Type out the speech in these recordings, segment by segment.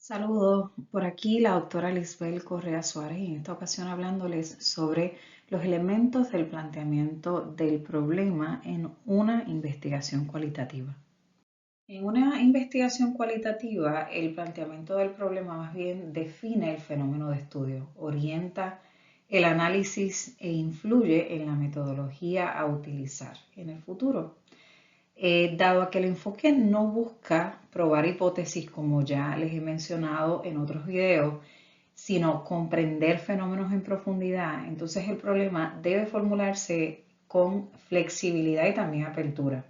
Saludos, por aquí la doctora Lisbel Correa Suárez y en esta ocasión hablándoles sobre los elementos del planteamiento del problema en una investigación cualitativa. En una investigación cualitativa, el planteamiento del problema más bien define el fenómeno de estudio, orienta el análisis e influye en la metodología a utilizar en el futuro. Dado que el enfoque no busca probar hipótesis, como ya les he mencionado en otros videos, sino comprender fenómenos en profundidad, entonces el problema debe formularse con flexibilidad y también apertura.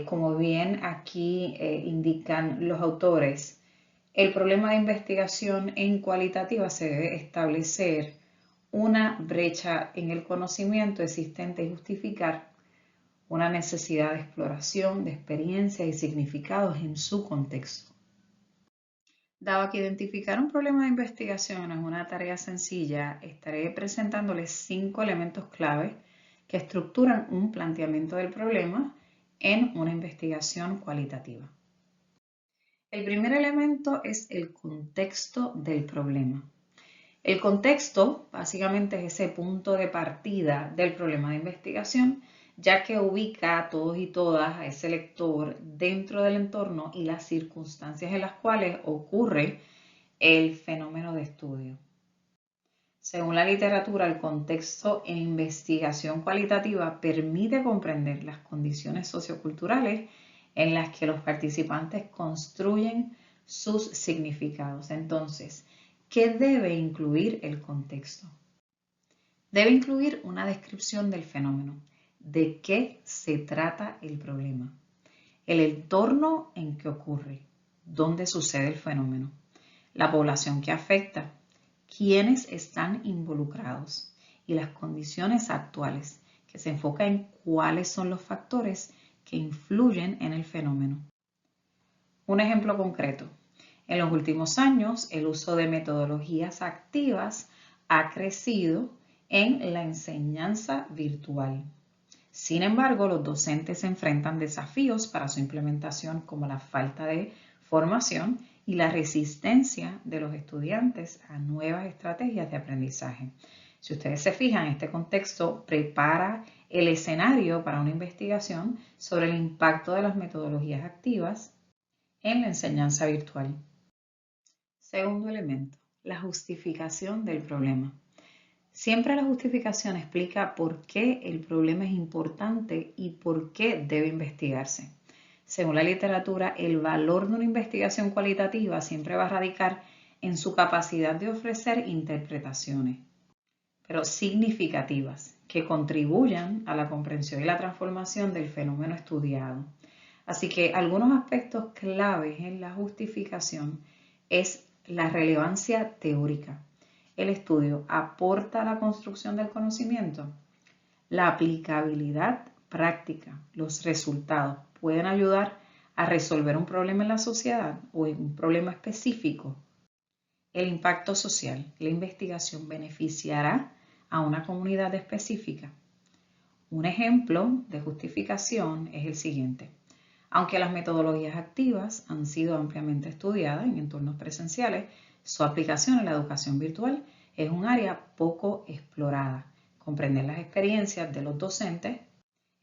Como bien aquí indican los autores, el problema de investigación en cualitativa se debe establecer una brecha en el conocimiento existente y justificar una necesidad de exploración, de experiencias y significados en su contexto. Dado que identificar un problema de investigación no es una tarea sencilla, estaré presentándoles 5 elementos clave que estructuran un planteamiento del problema en una investigación cualitativa. El primer elemento es el contexto del problema. El contexto básicamente es ese punto de partida del problema de investigación, ya que ubica a todos y todas, a ese lector, dentro del entorno y las circunstancias en las cuales ocurre el fenómeno de estudio. Según la literatura, el contexto en investigación cualitativa permite comprender las condiciones socioculturales en las que los participantes construyen sus significados. Entonces, ¿qué debe incluir el contexto? Debe incluir una descripción del fenómeno, de qué se trata el problema, el entorno en que ocurre, dónde sucede el fenómeno, la población que afecta, quiénes están involucrados y las condiciones actuales, que se enfoca en cuáles son los factores que influyen en el fenómeno. Un ejemplo concreto. En los últimos años, el uso de metodologías activas ha crecido en la enseñanza virtual. Sin embargo, los docentes se enfrentan desafíos para su implementación, como la falta de formación y la resistencia de los estudiantes a nuevas estrategias de aprendizaje. Si ustedes se fijan, este contexto prepara el escenario para una investigación sobre el impacto de las metodologías activas en la enseñanza virtual. Segundo elemento, la justificación del problema. Siempre la justificación explica por qué el problema es importante y por qué debe investigarse. Según la literatura, el valor de una investigación cualitativa siempre va a radicar en su capacidad de ofrecer interpretaciones, pero significativas, que contribuyan a la comprensión y la transformación del fenómeno estudiado. Así que algunos aspectos claves en la justificación es la relevancia teórica. El estudio aporta a la construcción del conocimiento. La aplicabilidad práctica, los resultados pueden ayudar a resolver un problema en la sociedad o en un problema específico. El impacto social. La investigación beneficiará a una comunidad específica. Un ejemplo de justificación es el siguiente. Aunque las metodologías activas han sido ampliamente estudiadas en entornos presenciales, su aplicación en la educación virtual es un área poco explorada. Comprender las experiencias de los docentes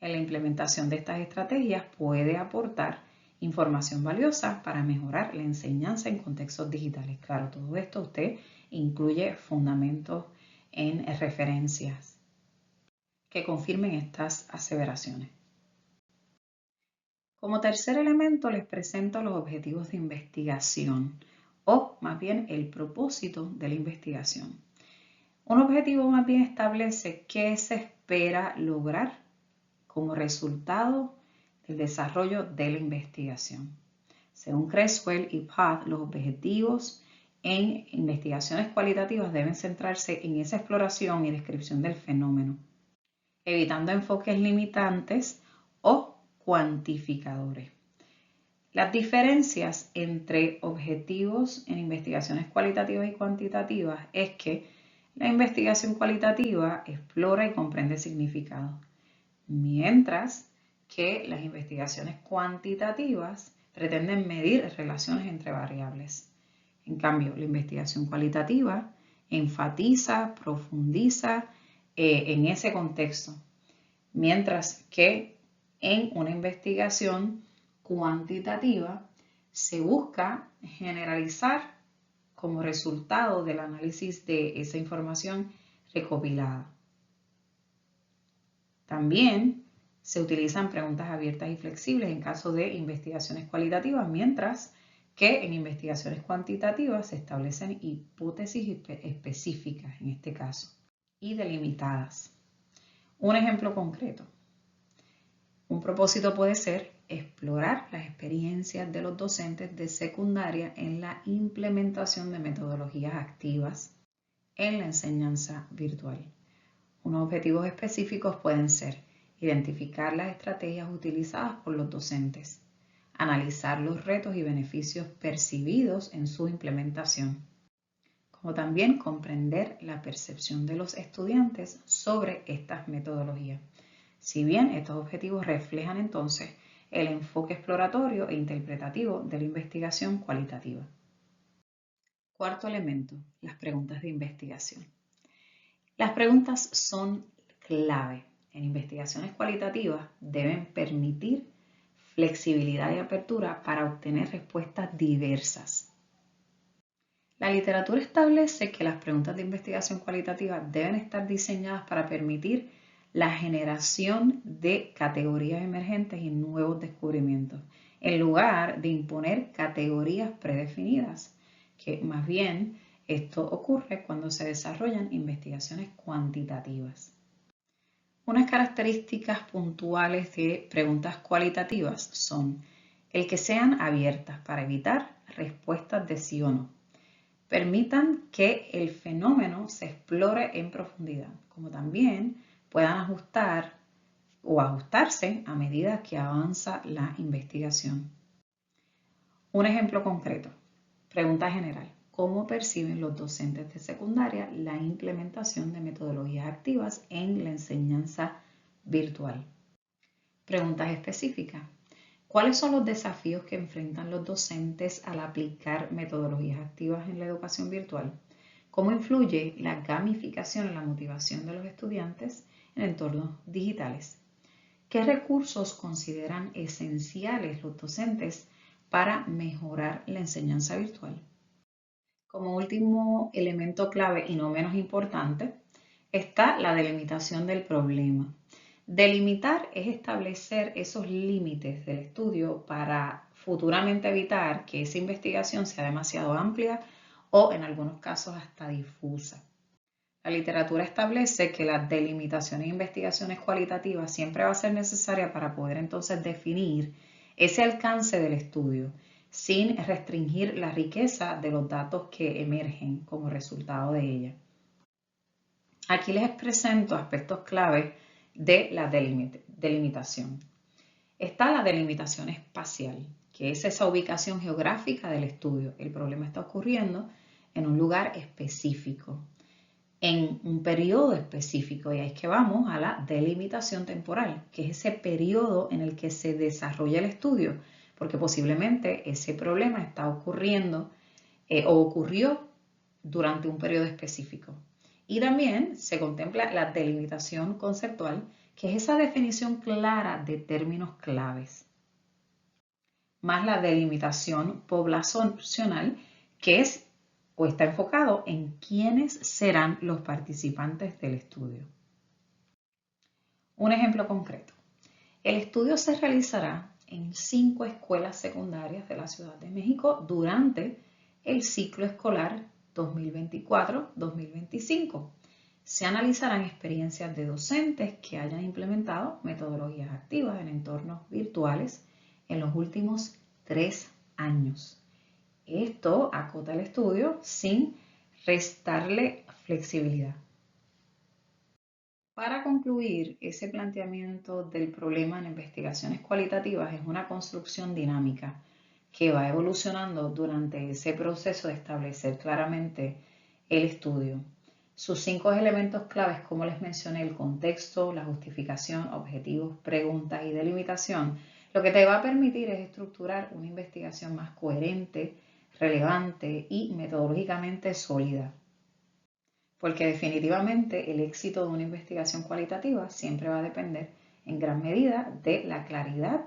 en la implementación de estas estrategias puede aportar información valiosa para mejorar la enseñanza en contextos digitales. Claro, todo esto usted incluye fundamentos en referencias que confirmen estas aseveraciones. Como tercer elemento les presento los objetivos de investigación o más bien el propósito de la investigación. Un objetivo más bien establece qué se espera lograr como resultado del desarrollo de la investigación. Según Creswell y Path, los objetivos en investigaciones cualitativas deben centrarse en esa exploración y descripción del fenómeno, evitando enfoques limitantes o cuantificadores. Las diferencias entre objetivos en investigaciones cualitativas y cuantitativas es que la investigación cualitativa explora y comprende significados, mientras que las investigaciones cuantitativas pretenden medir relaciones entre variables. En cambio, la investigación cualitativa enfatiza, profundiza en ese contexto, mientras que en una investigación cuantitativa se busca generalizar como resultado del análisis de esa información recopilada. También se utilizan preguntas abiertas y flexibles en caso de investigaciones cualitativas, mientras que en investigaciones cuantitativas se establecen hipótesis específicas en este caso y delimitadas. Un ejemplo concreto. Un propósito puede ser explorar las experiencias de los docentes de secundaria en la implementación de metodologías activas en la enseñanza virtual. Unos objetivos específicos pueden ser identificar las estrategias utilizadas por los docentes, analizar los retos y beneficios percibidos en su implementación, como también comprender la percepción de los estudiantes sobre estas metodologías. Si bien estos objetivos reflejan entonces el enfoque exploratorio e interpretativo de la investigación cualitativa. Cuarto elemento, las preguntas de investigación. Las preguntas son clave. En investigaciones cualitativas deben permitir flexibilidad y apertura para obtener respuestas diversas. La literatura establece que las preguntas de investigación cualitativa deben estar diseñadas para permitir la generación de categorías emergentes y nuevos descubrimientos, en lugar de imponer categorías predefinidas, que más bien esto ocurre cuando se desarrollan investigaciones cuantitativas. Unas características puntuales de preguntas cualitativas son el que sean abiertas para evitar respuestas de sí o no. Permitan que el fenómeno se explore en profundidad, como también puedan ajustar o ajustarse a medida que avanza la investigación. Un ejemplo concreto. Pregunta general. ¿Cómo perciben los docentes de secundaria la implementación de metodologías activas en la enseñanza virtual? Preguntas específicas. ¿Cuáles son los desafíos que enfrentan los docentes al aplicar metodologías activas en la educación virtual? ¿Cómo influye la gamificación en la motivación de los estudiantes en entornos digitales? ¿Qué recursos consideran esenciales los docentes para mejorar la enseñanza virtual? Como último elemento clave y no menos importante, está la delimitación del problema. Delimitar es establecer esos límites del estudio para futuramente evitar que esa investigación sea demasiado amplia o en algunos casos hasta difusa. La literatura establece que la delimitación en investigaciones cualitativas siempre va a ser necesaria para poder entonces definir ese alcance del estudio, sin restringir la riqueza de los datos que emergen como resultado de ella. Aquí les presento aspectos clave de la delimitación. Está la delimitación espacial, que es esa ubicación geográfica del estudio. El problema está ocurriendo en un lugar específico, en un periodo específico, y ahí es que vamos a la delimitación temporal, que es ese periodo en el que se desarrolla el estudio, porque posiblemente ese problema está ocurriendo o ocurrió durante un periodo específico. Y también se contempla la delimitación conceptual, que es esa definición clara de términos claves, más la delimitación poblacional, que es o está enfocado en quiénes serán los participantes del estudio. Un ejemplo concreto. El estudio se realizará en 5 escuelas secundarias de la Ciudad de México durante el ciclo escolar 2024-2025. Se analizarán experiencias de docentes que hayan implementado metodologías activas en entornos virtuales en los últimos 3 años. Esto acota el estudio sin restarle flexibilidad. Para concluir, ese planteamiento del problema en investigaciones cualitativas es una construcción dinámica que va evolucionando durante ese proceso de establecer claramente el estudio. Sus 5 elementos claves, como les mencioné, el contexto, la justificación, objetivos, preguntas y delimitación, lo que te va a permitir es estructurar una investigación más coherente, relevante y metodológicamente sólida. Porque definitivamente el éxito de una investigación cualitativa siempre va a depender en gran medida de la claridad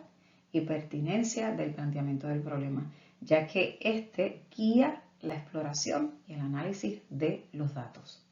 y pertinencia del planteamiento del problema, ya que este guía la exploración y el análisis de los datos.